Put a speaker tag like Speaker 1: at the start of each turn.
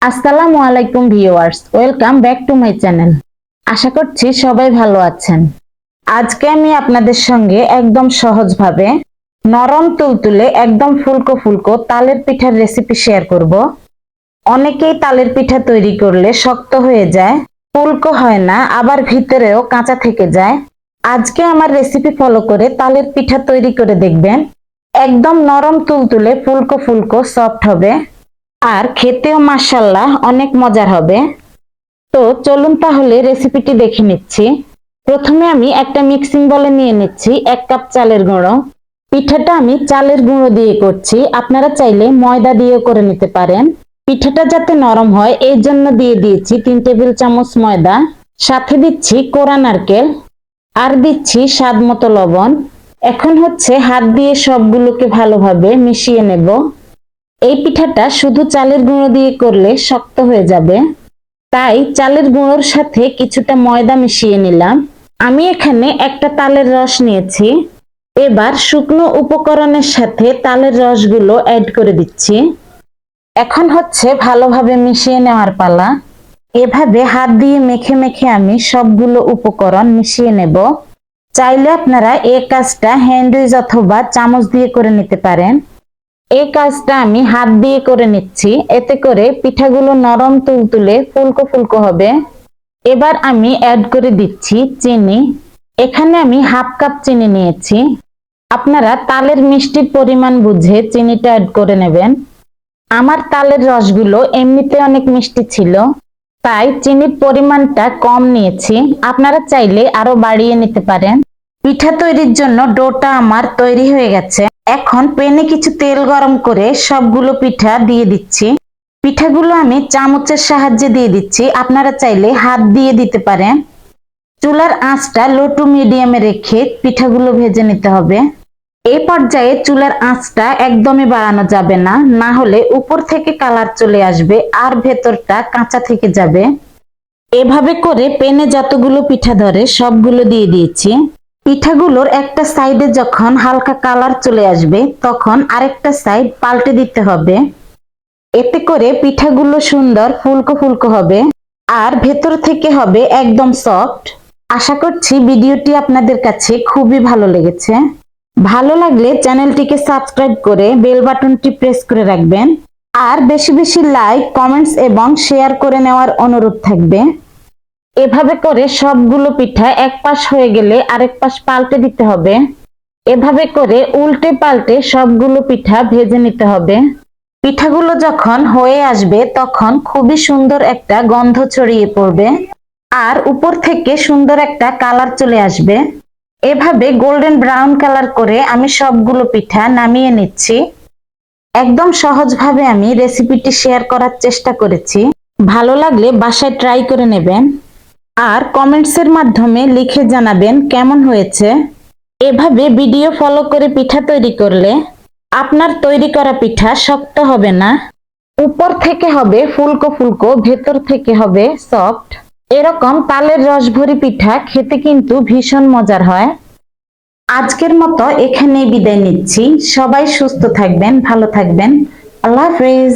Speaker 1: আসসালামু আলাইকুম viewers, welcome back to my channel. আশা করছি সবাই ভালো আছেন। আজকে আমি আপনাদের সঙ্গে একদম সহজভাবে নরম তুলতুলে একদম ফুলকো ফুলকো তালের পিঠার রেসিপি শেয়ার করব। অনেকেই তালের পিঠা তৈরি করলে শক্ত হয়ে যায়, ফুলকো হয় না, আবার ভিতরেও কাঁচা থেকে যায়। আজকে আমার রেসিপি ফলো করে তালের পিঠা তৈরি করে দেখবেন, একদম নরম তুলতুলে ফুলকো ফুলকো সফট হবে আর খেতেও মাশাআল্লাহ অনেক মজার হবে। তো চলুন তাহলে রেসিপিটি দেখে নিচ্ছি। প্রথমে আমি একটা মিক্সিং বলে নিয়ে নিচ্ছি 1 কাপ চালের গুঁড়ো। পিঠাটা আমি চালের গুঁড়ো দিয়ে করছি, আপনারা চাইলে ময়দা দিয়েও করে নিতে পারেন। পিঠাটা যাতে নরম হয় এই জন্য দিয়ে দিয়েছি 3 টেবিল চামচ ময়দা, সাথে দিচ্ছি কোরা নারকেল আর দিচ্ছি স্বাদ মতো লবণ। এখন হচ্ছে হাত দিয়ে সবগুলোকে ভালোভাবে মিশিয়ে নেব। এই পিঠাটা শুধু চালের গুঁড়ো দিয়ে করলে শক্ত হয়ে যাবে, তাই চালের গুঁড়োর সাথে কিছুটা ময়দা মিশিয়ে নিলাম। আমি এখানে একটা তালের রস নিয়েছি। এবার শুকনো উপকরণের সাথে তালের রসগুলো অ্যাড করে দিচ্ছি। এখন হচ্ছে ভালোভাবে মিশিয়ে নেওয়ার পালা। এভাবে হাত দিয়ে মেখে মেখে আমি সবগুলো উপকরণ মিশিয়ে নেব। চাইলে আপনারা এই কাজটা হ্যান্ড উইচ অথবা চামচ দিয়ে করে নিতে পারেন। এই কাজটা আমি হাত দিয়ে করে নিচ্ছি, এতে করে পিঠাগুলো নরম তুলতুলে ফুলকো ফুলকো হবে। এবার আমি অ্যাড করে দিচ্ছি চিনি। এখানে আমি 1/2 কাপ চিনি নিয়েছি। আপনারা তালের মিষ্টির পরিমাণ বুঝে চিনিটা অ্যাড করে নেবেন। আমার তালের রসগুলো এমনিতে অনেক মিষ্টি ছিল, তাই চিনির পরিমাণটা কম নিয়েছি। আপনারা চাইলে আরো বাড়িয়ে নিতে পারেন। পিঠা তৈরির জন্য ডোটা আমার তৈরি হয়ে গেছে। এখন প্যানে কিছু তেল গরম করে সবগুলো পিঠা দিয়ে দিচ্ছি। পিঠাগুলো আমি চামচের সাহায্যে দিয়ে দিচ্ছি, আপনারা চাইলে হাত দিয়ে দিতে পারেন। চুলার আঁচটা লো টু মিডিয়ামে রেখে পিঠাগুলো ভেজে নিতে হবে। এই পর্যায়ে চুলার আঁচটা একদমই বাড়ানো যাবে না, না হলে উপর থেকে কালার চলে আসবে আর ভেতরটা কাঁচা থেকে যাবে। এভাবে করে প্যানে যতগুলো পিঠা ধরে সবগুলো দিয়ে দিয়েছি। পিঠাগুলোর একটা সাইডে যখন হালকা কালার চলে আসবে তখন আরেকটা সাইড পাল্টে দিতে হবে। এতে করে পিঠাগুলো সুন্দর ফুলকো ফুলকো হবে আর ভেতর থেকে হবে একদম সফট। আশা করছি ভিডিওটি আপনাদের কাছে খুবই ভালো লেগেছে। ভালো লাগলে চ্যানেলটিকে সাবস্ক্রাইব করে বেল বাটনটি প্রেস করে রাখবেন আর বেশি বেশি লাইক, কমেন্টস এবং শেয়ার করে নেওয়ার অনুরোধ থাকবে। এভাবে করে সবগুলো পিঠা এক পাশ হয়ে গেলে আরেক পাশ পাল্টে দিতে হবে। এভাবে করে উল্টে পাল্টে সবগুলো পিঠা ভেজে নিতে হবে। পিঠাগুলো যখন হয়ে আসবে তখন খুবই সুন্দর একটা গন্ধ ছড়িয়ে পড়বে আর উপর থেকে সুন্দর একটা কালার চলে আসবে। এভাবে গোল্ডেন ব্রাউন কালার করে আমি সবগুলো পিঠা নামিয়ে নিচ্ছি। একদম সহজভাবে আমি রেসিপিটি শেয়ার করার চেষ্টা করেছি। ভালো লাগলে বাসায় ট্রাই করে নেবেন আর কমেন্টসের মাধ্যমে লিখে জানাবেন কেমন হয়েছে। এভাবে ভিডিও ফলো করে পিঠা তৈরি করলে আপনার তৈরি করা পিঠা শক্ত হবে না, উপর থেকে হবে ফুলকো ফুলকো, ভেতর থেকে হবে সফট। এরকম তালের রসভরি পিঠা খেতে কিন্তু ভীষণ মজার হয়। আজকের মতো এখানেই বিদায় নিচ্ছি। সবাই সুস্থ থাকবেন, ভালো থাকবেন। আল্লাহ হাফেজ।